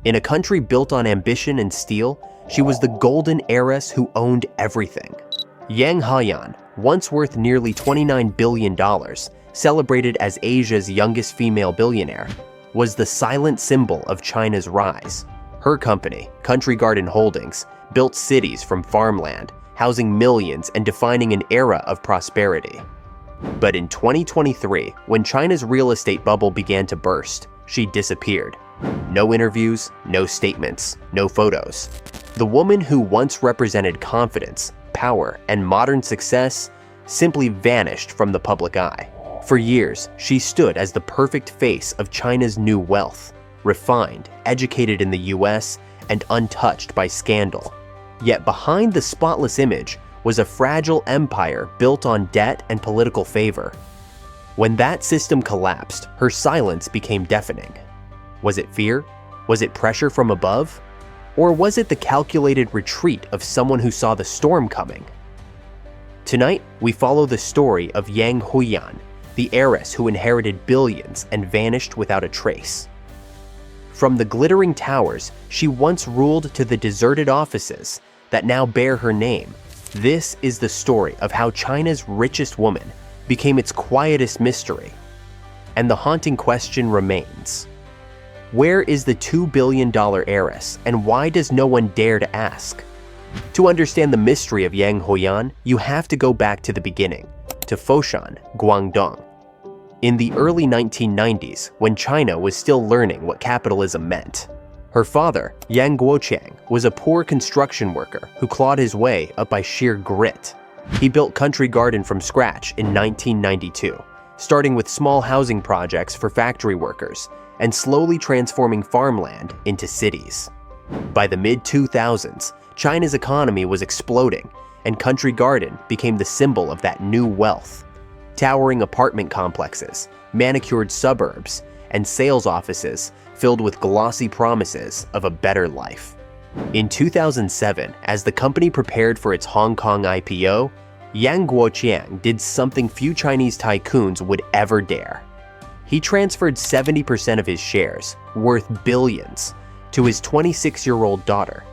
In a country built on ambition and steel, she was the golden heiress who owned everything. Yang Huiyan, once worth nearly $29 billion, celebrated as Asia's youngest female billionaire, was the silent symbol of China's rise. Her company, Country Garden Holdings, built cities from farmland, housing millions and defining an era of prosperity. But in 2023, when China's real estate bubble began to burst, she disappeared. No interviews, no statements, no photos. The woman who once represented confidence, power, and modern success simply vanished from the public eye. For years, she stood as the perfect face of China's new wealth, refined, educated in the US, and untouched by scandal. Yet behind the spotless image was a fragile empire built on debt and political favor. When that system collapsed, her silence became deafening. Was it fear? Was it pressure from above? Or was it the calculated retreat of someone who saw the storm coming? Tonight, we follow the story of Yang Huiyan, the heiress who inherited billions and vanished without a trace. From the glittering towers she once ruled to the deserted offices that now bear her name, this is the story of how China's richest woman became its quietest mystery. And the haunting question remains: where is the $2 billion heiress, and why does no one dare to ask? To understand the mystery of Yang Huiyan, you have to go back to the beginning, to Foshan, Guangdong. In the early 1990s, when China was still learning what capitalism meant, her father, Yang Guoqiang, was a poor construction worker who clawed his way up by sheer grit. He built Country Garden from scratch in 1992, starting with small housing projects for factory workers and slowly transforming farmland into cities. By the mid-2000s, China's economy was exploding, and Country Garden became the symbol of that new wealth. Towering apartment complexes, manicured suburbs, and sales offices filled with glossy promises of a better life. In 2007, as the company prepared for its Hong Kong IPO, Yang Guoqiang did something few Chinese tycoons would ever dare. He transferred 70% of his shares, worth billions, to his 26-year-old daughter.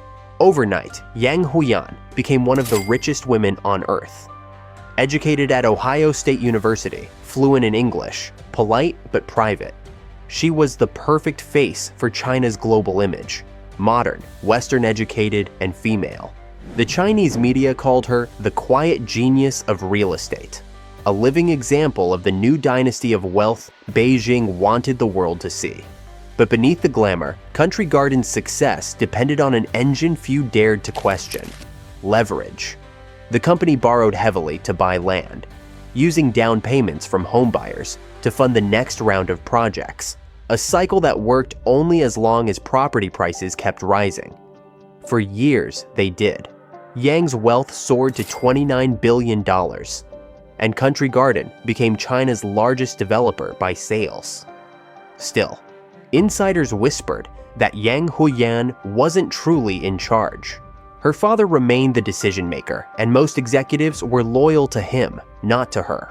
Overnight, Yang Huiyan became one of the richest women on Earth. Educated at Ohio State University, fluent in English, polite but private, she was the perfect face for China's global image: modern, Western-educated, and female. The Chinese media called her the quiet genius of real estate, a living example of the new dynasty of wealth Beijing wanted the world to see. But beneath the glamour, Country Garden's success depended on an engine few dared to question: leverage. The company borrowed heavily to buy land, using down payments from homebuyers to fund the next round of projects, a cycle that worked only as long as property prices kept rising. For years, they did. Yang's wealth soared to $29 billion, and Country Garden became China's largest developer by sales. Still, insiders whispered that Yang Huiyan wasn't truly in charge. Her father remained the decision-maker, and most executives were loyal to him, not to her.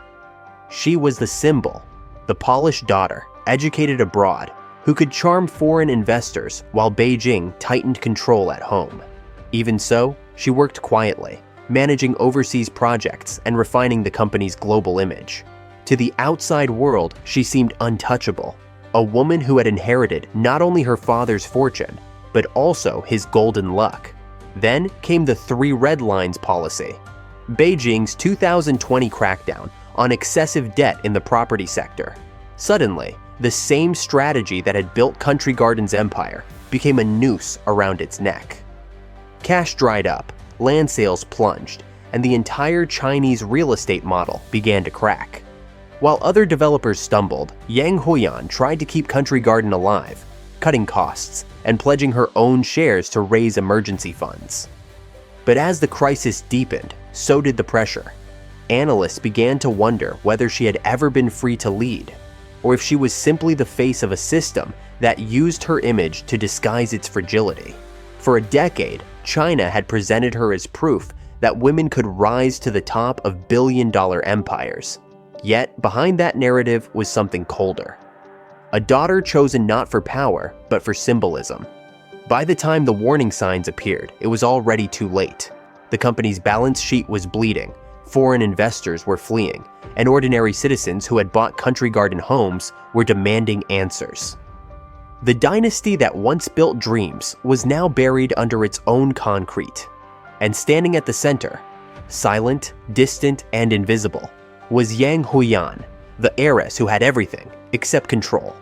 She was the symbol, the polished daughter, educated abroad, who could charm foreign investors while Beijing tightened control at home. Even so, she worked quietly, managing overseas projects and refining the company's global image. To the outside world, she seemed untouchable, a woman who had inherited not only her father's fortune, but also his golden luck. Then came the 3 red lines policy, Beijing's 2020 crackdown on excessive debt in the property sector. Suddenly, the same strategy that had built Country Garden's empire became a noose around its neck. Cash dried up, land sales plunged, and the entire Chinese real estate model began to crack. While other developers stumbled, Yang Huiyan tried to keep Country Garden alive, cutting costs and pledging her own shares to raise emergency funds. But as the crisis deepened, so did the pressure. Analysts began to wonder whether she had ever been free to lead, or if she was simply the face of a system that used her image to disguise its fragility. For a decade, China had presented her as proof that women could rise to the top of billion-dollar empires. Yet, behind that narrative was something colder. A daughter chosen not for power, but for symbolism. By the time the warning signs appeared, it was already too late. The company's balance sheet was bleeding, foreign investors were fleeing, and ordinary citizens who had bought Country Garden homes were demanding answers. The dynasty that once built dreams was now buried under its own concrete. And standing at the center, silent, distant, and invisible, was Yang Huiyan, the heiress who had everything except control.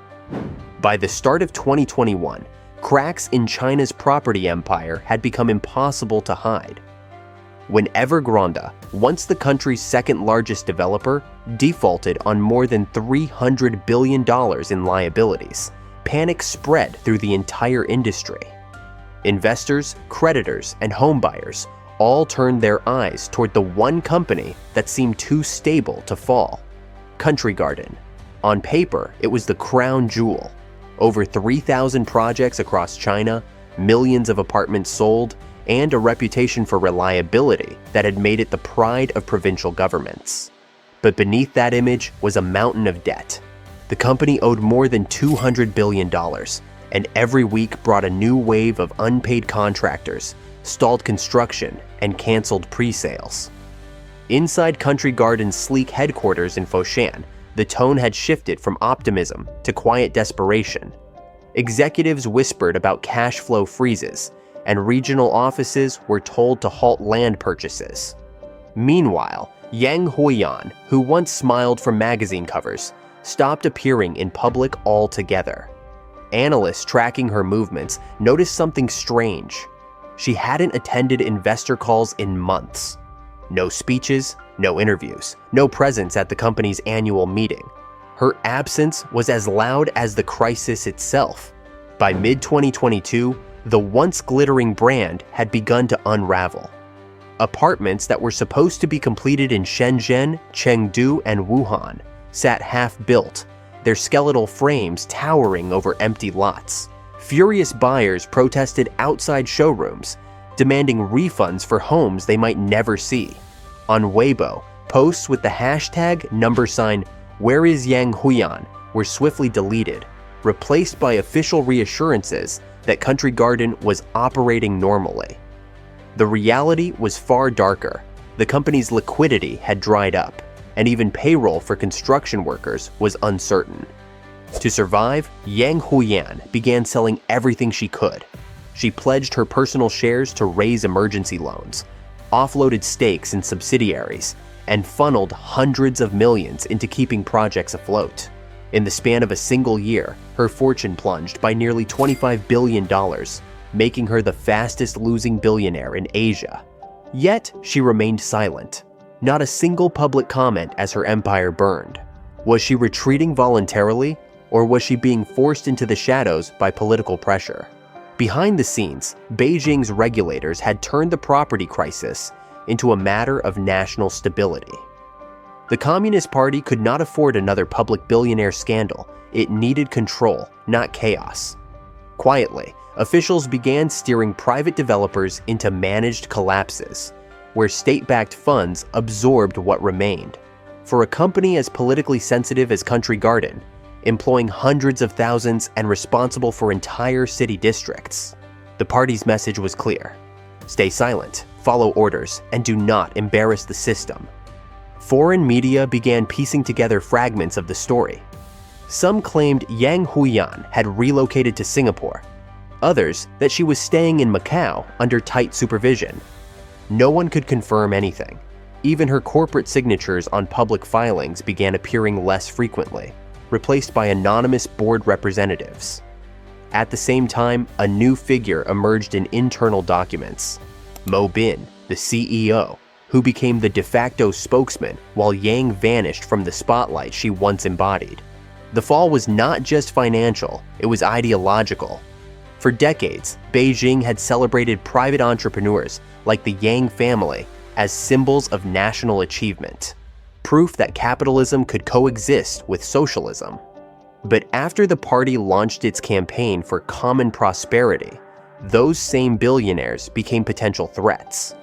By the start of 2021, cracks in China's property empire had become impossible to hide. When Evergrande, once the country's second-largest developer, defaulted on more than $300 billion in liabilities, panic spread through the entire industry. Investors, creditors, and homebuyers all turned their eyes toward the one company that seemed too stable to fall: Country Garden. On paper, it was the crown jewel. Over 3,000 projects across China, millions of apartments sold, and a reputation for reliability that had made it the pride of provincial governments. But beneath that image was a mountain of debt. The company owed more than $200 billion, and every week brought a new wave of unpaid contractors, stalled construction, and canceled pre-sales. Inside Country Garden's sleek headquarters in Foshan, the tone had shifted from optimism to quiet desperation. Executives whispered about cash flow freezes, and regional offices were told to halt land purchases. Meanwhile, Yang Huiyan, who once smiled from magazine covers, stopped appearing in public altogether. Analysts tracking her movements noticed something strange. She hadn't attended investor calls in months. No speeches, no interviews, no presence at the company's annual meeting. Her absence was as loud as the crisis itself. By mid-2022, the once glittering brand had begun to unravel. Apartments that were supposed to be completed in Shenzhen, Chengdu, and Wuhan sat half-built, their skeletal frames towering over empty lots. Furious buyers protested outside showrooms, demanding refunds for homes they might never see. On Weibo, posts with the hashtag #Where is Yang Huiyan were swiftly deleted, replaced by official reassurances that Country Garden was operating normally. The reality was far darker. The company's liquidity had dried up, and even payroll for construction workers was uncertain. To survive, Yang Huiyan began selling everything she could. She pledged her personal shares to raise emergency loans, offloaded stakes in subsidiaries, and funneled hundreds of millions into keeping projects afloat. In the span of a single year, her fortune plunged by nearly $25 billion, making her the fastest losing billionaire in Asia. Yet, she remained silent. Not a single public comment as her empire burned. Was she retreating voluntarily, or was she being forced into the shadows by political pressure? Behind the scenes, Beijing's regulators had turned the property crisis into a matter of national stability. The Communist Party could not afford another public billionaire scandal. It needed control, not chaos. Quietly, officials began steering private developers into managed collapses, where state-backed funds absorbed what remained. For a company as politically sensitive as Country Garden, employing hundreds of thousands and responsible for entire city districts, the party's message was clear: stay silent, follow orders, and do not embarrass the system. Foreign media began piecing together fragments of the story. Some claimed Yang Huiyan had relocated to Singapore, others that she was staying in Macau under tight supervision. No one could confirm anything. Even her corporate signatures on public filings began appearing less frequently, replaced by anonymous board representatives. At the same time, a new figure emerged in internal documents: Mo Bin, the CEO, who became the de facto spokesman while Yang vanished from the spotlight she once embodied. The fall was not just financial, it was ideological. For decades, Beijing had celebrated private entrepreneurs like the Yang family as symbols of national achievement, proof that capitalism could coexist with socialism. But after the party launched its campaign for common prosperity, those same billionaires became potential threats.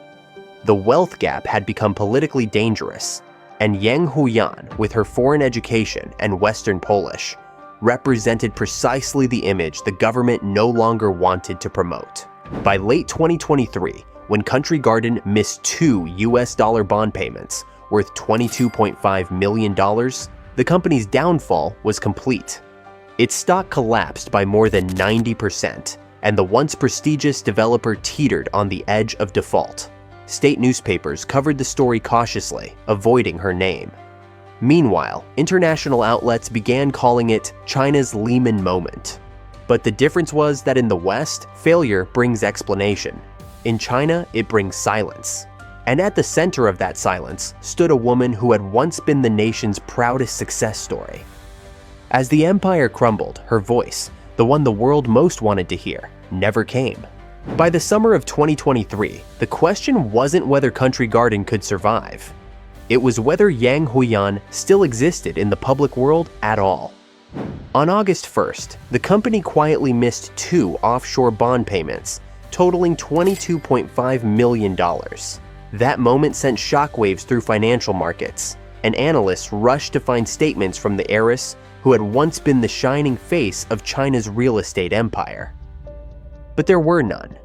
The wealth gap had become politically dangerous, and Yang Huiyan, with her foreign education and Western Polish, represented precisely the image the government no longer wanted to promote. By late 2023, when Country Garden missed 2 US dollar bond payments worth $22.5 million, the company's downfall was complete. Its stock collapsed by more than 90%, and the once prestigious developer teetered on the edge of default. State newspapers covered the story cautiously, avoiding her name. Meanwhile, international outlets began calling it China's Lehman moment. But the difference was that in the West, failure brings explanation. In China, it brings silence. And at the center of that silence stood a woman who had once been the nation's proudest success story. As the empire crumbled, her voice, the one the world most wanted to hear, never came. By the summer of 2023, the question wasn't whether Country Garden could survive. It was whether Yang Huiyan still existed in the public world at all. On August 1st, the company quietly missed 2 offshore bond payments, totaling $22.5 million. That moment sent shockwaves through financial markets, and analysts rushed to find statements from the heiress who had once been the shining face of China's real estate empire. But there were none.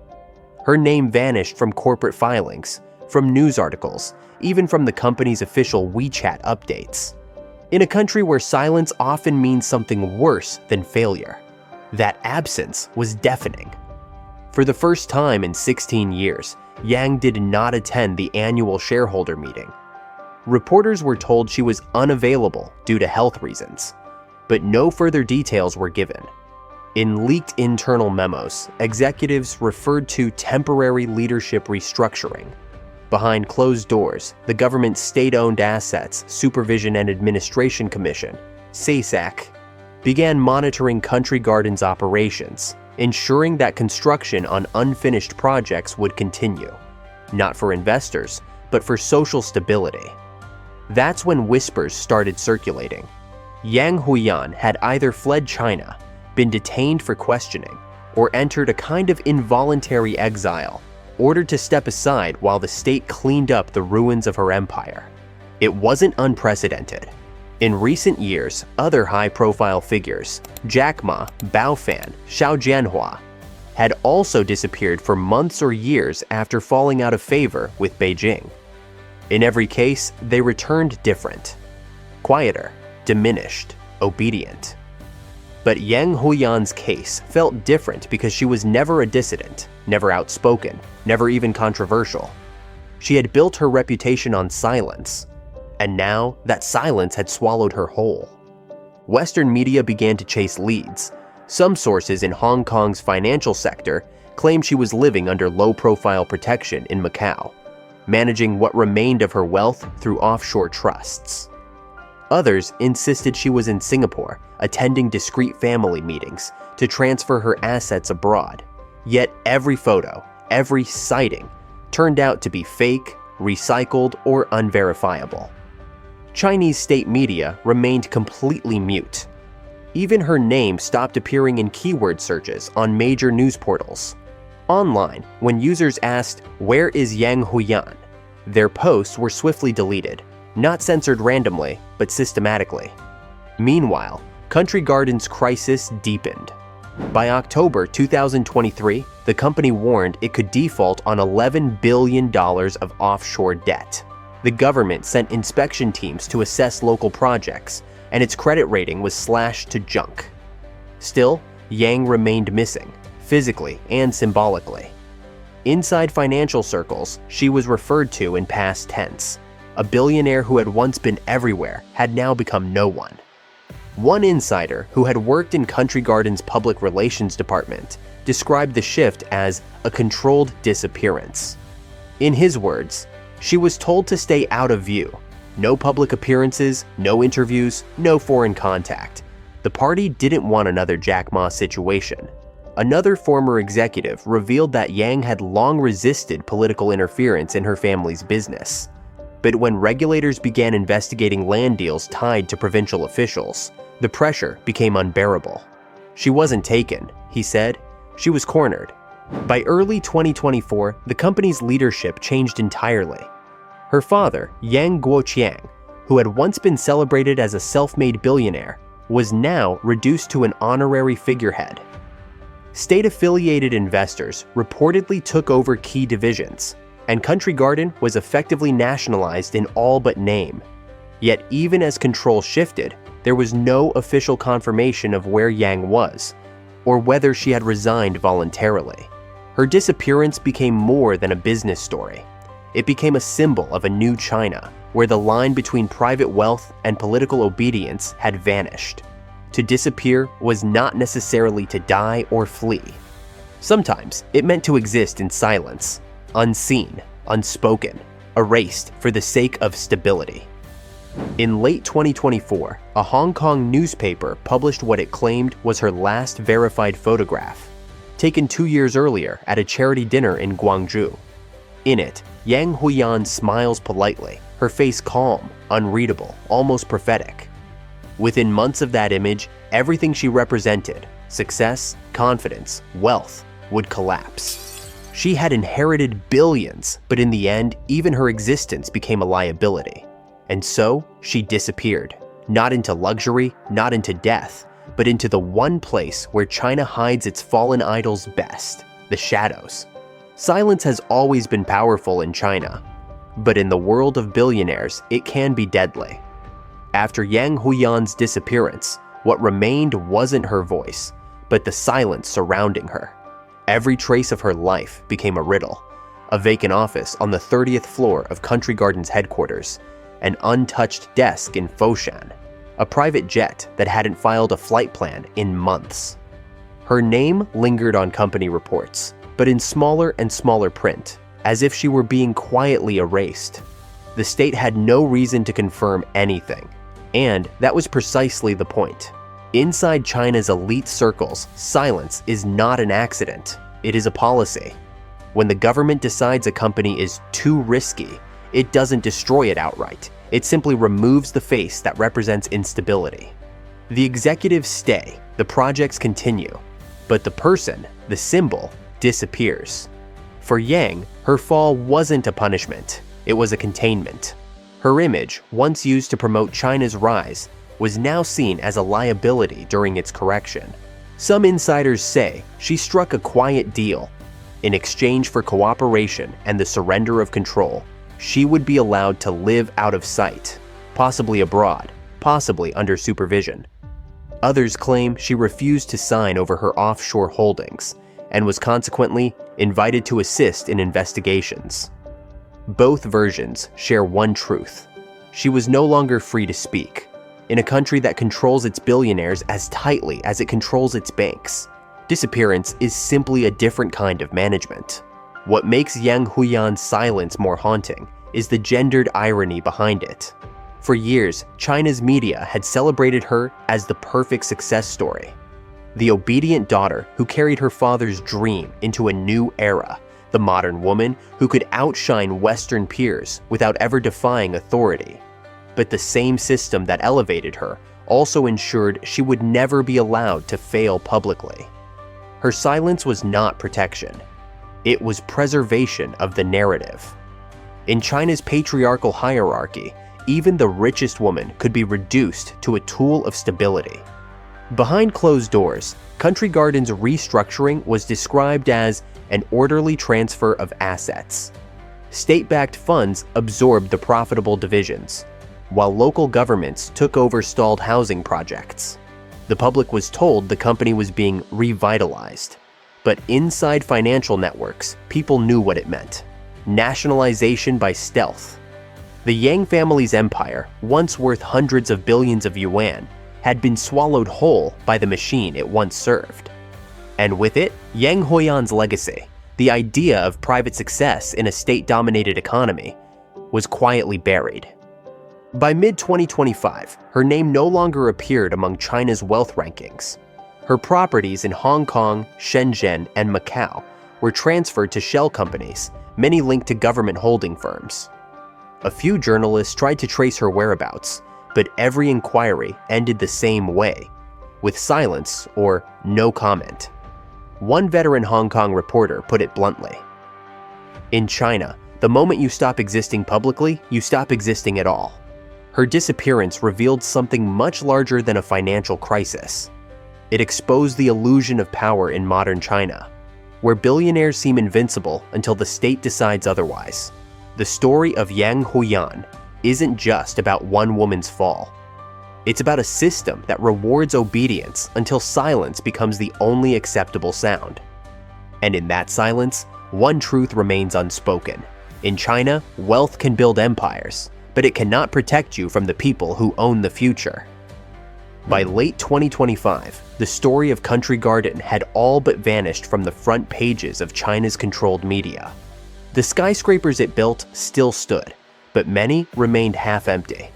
Her name vanished from corporate filings, from news articles, even from the company's official WeChat updates. In a country where silence often means something worse than failure, that absence was deafening. For the first time in 16 years, Yang did not attend the annual shareholder meeting. Reporters were told she was unavailable due to health reasons, but no further details were given. In leaked internal memos, executives referred to temporary leadership restructuring. Behind closed doors, the government's state-owned Assets Supervision and Administration Commission, SASAC, began monitoring Country Garden's operations, ensuring that construction on unfinished projects would continue, not for investors, but for social stability. That's when whispers started circulating. Yang Huiyan had either fled China, been detained for questioning, or entered a kind of involuntary exile, ordered to step aside while the state cleaned up the ruins of her empire. It wasn't unprecedented. In recent years, other high-profile figures, Jack Ma, Bao Fan, Xiao Jianhua, had also disappeared for months or years after falling out of favor with Beijing. In every case, they returned different. Quieter, diminished, obedient. But Yang Huiyan's case felt different because she was never a dissident, never outspoken, never even controversial. She had built her reputation on silence, and now that silence had swallowed her whole. Western media began to chase leads. Some sources in Hong Kong's financial sector claimed she was living under low-profile protection in Macau, managing what remained of her wealth through offshore trusts. Others insisted she was in Singapore, attending discreet family meetings to transfer her assets abroad. Yet every photo, every sighting, turned out to be fake, recycled, or unverifiable. Chinese state media remained completely mute. Even her name stopped appearing in keyword searches on major news portals. Online, when users asked, "Where is Yang Huiyan?" their posts were swiftly deleted, not censored randomly, but systematically. Meanwhile, Country Garden's crisis deepened. By October 2023, the company warned it could default on $11 billion of offshore debt. The government sent inspection teams to assess local projects, and its credit rating was slashed to junk. Still, Yang remained missing, physically and symbolically. Inside financial circles, she was referred to in past tense. A billionaire who had once been everywhere had now become no one. One insider who had worked in Country Garden's public relations department described the shift as a controlled disappearance. In his words, she was told to stay out of view. No public appearances, no interviews, no foreign contact. The party didn't want another Jack Ma situation. Another former executive revealed that Yang had long resisted political interference in her family's business. But when regulators began investigating land deals tied to provincial officials, the pressure became unbearable. She wasn't taken, he said. She was cornered. By early 2024, the company's leadership changed entirely. Her father, Yang Guoqiang, who had once been celebrated as a self-made billionaire, was now reduced to an honorary figurehead. State-affiliated investors reportedly took over key divisions, and Country Garden was effectively nationalized in all but name. Yet even as control shifted, there was no official confirmation of where Yang was, or whether she had resigned voluntarily. Her disappearance became more than a business story. It became a symbol of a new China, where the line between private wealth and political obedience had vanished. To disappear was not necessarily to die or flee. Sometimes it meant to exist in silence, unseen, unspoken, erased for the sake of stability. In late 2024, a Hong Kong newspaper published what it claimed was her last verified photograph, taken 2 years earlier at a charity dinner in Guangzhou. In it, Yang Huiyan smiles politely, her face calm, unreadable, almost prophetic. Within months of that image, everything she represented, success, confidence, wealth, would collapse. She had inherited billions, but in the end, even her existence became a liability. And so, she disappeared, not into luxury, not into death, but into the one place where China hides its fallen idols best, the shadows. Silence has always been powerful in China, but in the world of billionaires, it can be deadly. After Yang Huiyan's disappearance, what remained wasn't her voice, but the silence surrounding her. Every trace of her life became a riddle: a vacant office on the 30th floor of Country Garden's headquarters, an untouched desk in Foshan, a private jet that hadn't filed a flight plan in months. Her name lingered on company reports, but in smaller and smaller print, as if she were being quietly erased. The state had no reason to confirm anything, and that was precisely the point. Inside China's elite circles, silence is not an accident, it is a policy. When the government decides a company is too risky, it doesn't destroy it outright. It simply removes the face that represents instability. The executives stay, the projects continue, but the person, the symbol, disappears. For Yang, her fall wasn't a punishment, it was a containment. Her image, once used to promote China's rise, was now seen as a liability during its correction. Some insiders say she struck a quiet deal. In exchange for cooperation and the surrender of control, she would be allowed to live out of sight, possibly abroad, possibly under supervision. Others claim she refused to sign over her offshore holdings and was consequently invited to assist in investigations. Both versions share one truth: she was no longer free to speak. In a country that controls its billionaires as tightly as it controls its banks, disappearance is simply a different kind of management. What makes Yang Huiyan's silence more haunting is the gendered irony behind it. For years, China's media had celebrated her as the perfect success story. The obedient daughter who carried her father's dream into a new era, the modern woman who could outshine Western peers without ever defying authority. But the same system that elevated her also ensured she would never be allowed to fail publicly. Her silence was not protection. It was preservation of the narrative. In China's patriarchal hierarchy, even the richest woman could be reduced to a tool of stability. Behind closed doors, Country Garden's restructuring was described as an orderly transfer of assets. State-backed funds absorbed the profitable divisions, while local governments took over stalled housing projects. The public was told the company was being revitalized. But inside financial networks, people knew what it meant: nationalization by stealth. The Yang family's empire, once worth hundreds of billions of yuan, had been swallowed whole by the machine it once served. And with it, Yang Huiyan's legacy, the idea of private success in a state-dominated economy, was quietly buried. By mid-2025, her name no longer appeared among China's wealth rankings. Her properties in Hong Kong, Shenzhen, and Macau were transferred to shell companies, many linked to government holding firms. A few journalists tried to trace her whereabouts, but every inquiry ended the same way, with silence or no comment. One veteran Hong Kong reporter put it bluntly: "In China, the moment you stop existing publicly, you stop existing at all." Her disappearance revealed something much larger than a financial crisis. It exposed the illusion of power in modern China, where billionaires seem invincible until the state decides otherwise. The story of Yang Huiyan isn't just about one woman's fall. It's about a system that rewards obedience until silence becomes the only acceptable sound. And in that silence, one truth remains unspoken. In China, wealth can build empires, but it cannot protect you from the people who own the future. By late 2025, the story of Country Garden had all but vanished from the front pages of China's controlled media. The skyscrapers it built still stood, but many remained half-empty.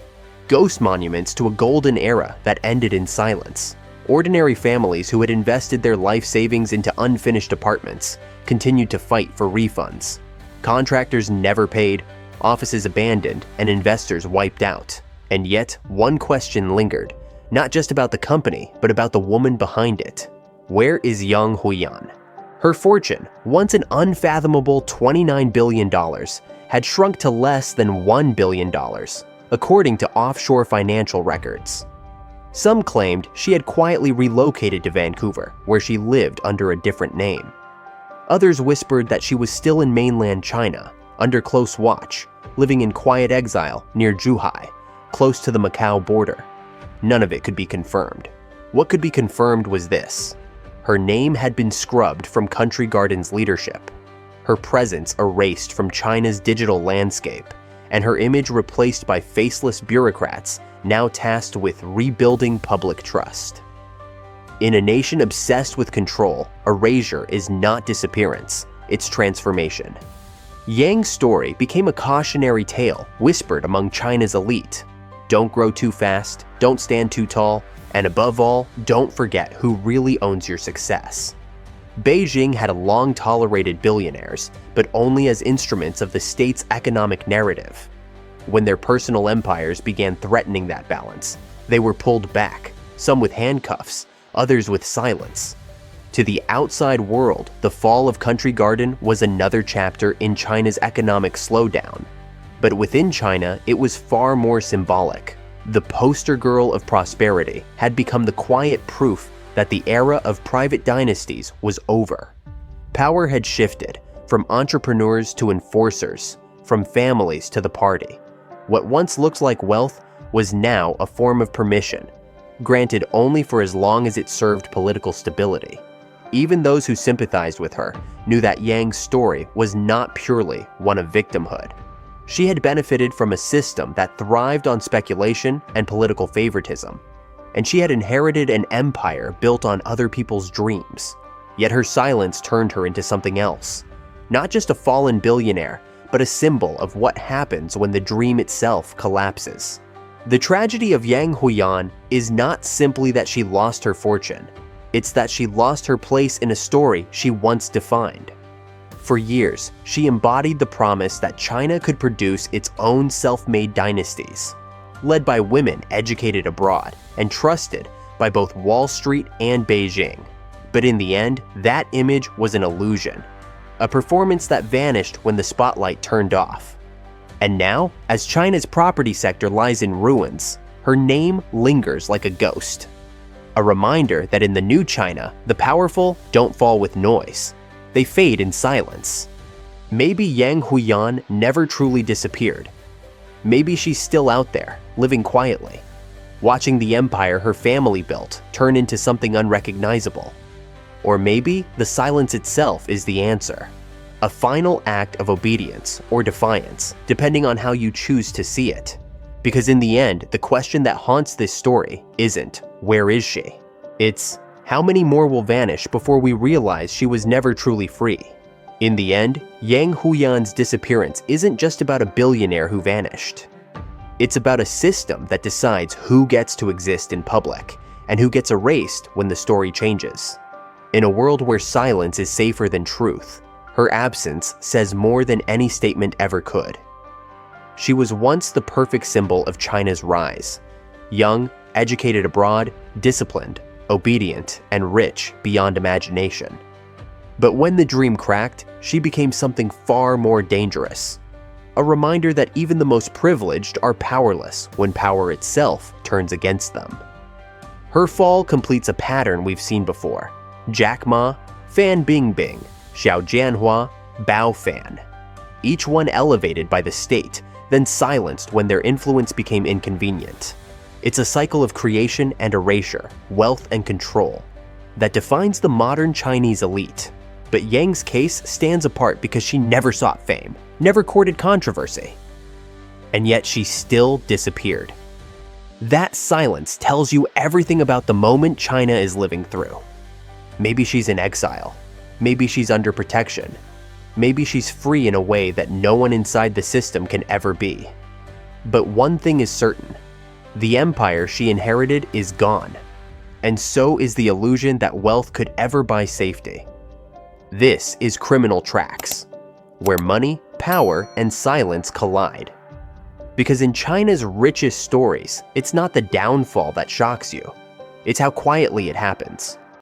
Ghost monuments to a golden era that ended in silence. Ordinary families who had invested their life savings into unfinished apartments continued to fight for refunds. Contractors never paid, offices abandoned, and investors wiped out. And yet, one question lingered, not just about the company, but about the woman behind it. Where is Yang Huiyan? Her fortune, once an unfathomable $29 billion, had shrunk to less than $1 billion, according to offshore financial records. Some claimed she had quietly relocated to Vancouver, where she lived under a different name. Others whispered that she was still in mainland China, under close watch, living in quiet exile near Zhuhai, close to the Macau border. None of it could be confirmed. What could be confirmed was this: her name had been scrubbed from Country Garden's leadership, her presence erased from China's digital landscape, and her image replaced by faceless bureaucrats now tasked with rebuilding public trust. In a nation obsessed with control, erasure is not disappearance, it's transformation. Yang's story became a cautionary tale whispered among China's elite. Don't grow too fast, don't stand too tall, and above all, don't forget who really owns your success. Beijing had long tolerated billionaires, but only as instruments of the state's economic narrative. When their personal empires began threatening that balance, they were pulled back, some with handcuffs, others with silence. To the outside world, the fall of Country Garden was another chapter in China's economic slowdown. But within China, it was far more symbolic. The poster girl of prosperity had become the quiet proof that the era of private dynasties was over. Power had shifted from entrepreneurs to enforcers, from families to the party. What once looked like wealth was now a form of permission, granted only for as long as it served political stability. Even those who sympathized with her knew that Yang's story was not purely one of victimhood. She had benefited from a system that thrived on speculation and political favoritism, and she had inherited an empire built on other people's dreams. Yet her silence turned her into something else. Not just a fallen billionaire, but a symbol of what happens when the dream itself collapses. The tragedy of Yang Huiyan is not simply that she lost her fortune, it's that she lost her place in a story she once defined. For years, she embodied the promise that China could produce its own self-made dynasties, led by women educated abroad and trusted by both Wall Street and Beijing. But in the end, that image was an illusion, a performance that vanished when the spotlight turned off. And now, as China's property sector lies in ruins, her name lingers like a ghost. A reminder that in the new China, the powerful don't fall with noise. They fade in silence. Maybe Yang Huiyan never truly disappeared. Maybe she's still out there, living quietly, watching the empire her family built turn into something unrecognizable. Or maybe the silence itself is the answer. A final act of obedience or defiance, depending on how you choose to see it. Because in the end, the question that haunts this story isn't, where is she? It's, how many more will vanish before we realize she was never truly free? In the end, Yang Huiyan's disappearance isn't just about a billionaire who vanished. It's about a system that decides who gets to exist in public and who gets erased when the story changes. In a world where silence is safer than truth, her absence says more than any statement ever could. She was once the perfect symbol of China's rise. Young, educated abroad, disciplined, obedient, and rich beyond imagination. But when the dream cracked, she became something far more dangerous. a reminder that even the most privileged are powerless when power itself turns against them. Her fall completes a pattern we've seen before: Jack Ma, Fan Bingbing, Xiao Jianhua, Bao Fan. Each one elevated by the state, then silenced when their influence became inconvenient. It's a cycle of creation and erasure, wealth and control, that defines the modern Chinese elite. But Yang's case stands apart because she never sought fame, never courted controversy. And yet she still disappeared. That silence tells you everything about the moment China is living through. Maybe she's in exile. Maybe she's under protection. Maybe she's free in a way that no one inside the system can ever be. But one thing is certain: the empire she inherited is gone. And so is the illusion that wealth could ever buy safety. This is Criminal Tracks, where money, power, and silence collide. Because in China's richest stories, it's not the downfall that shocks you. It's how quietly it happens.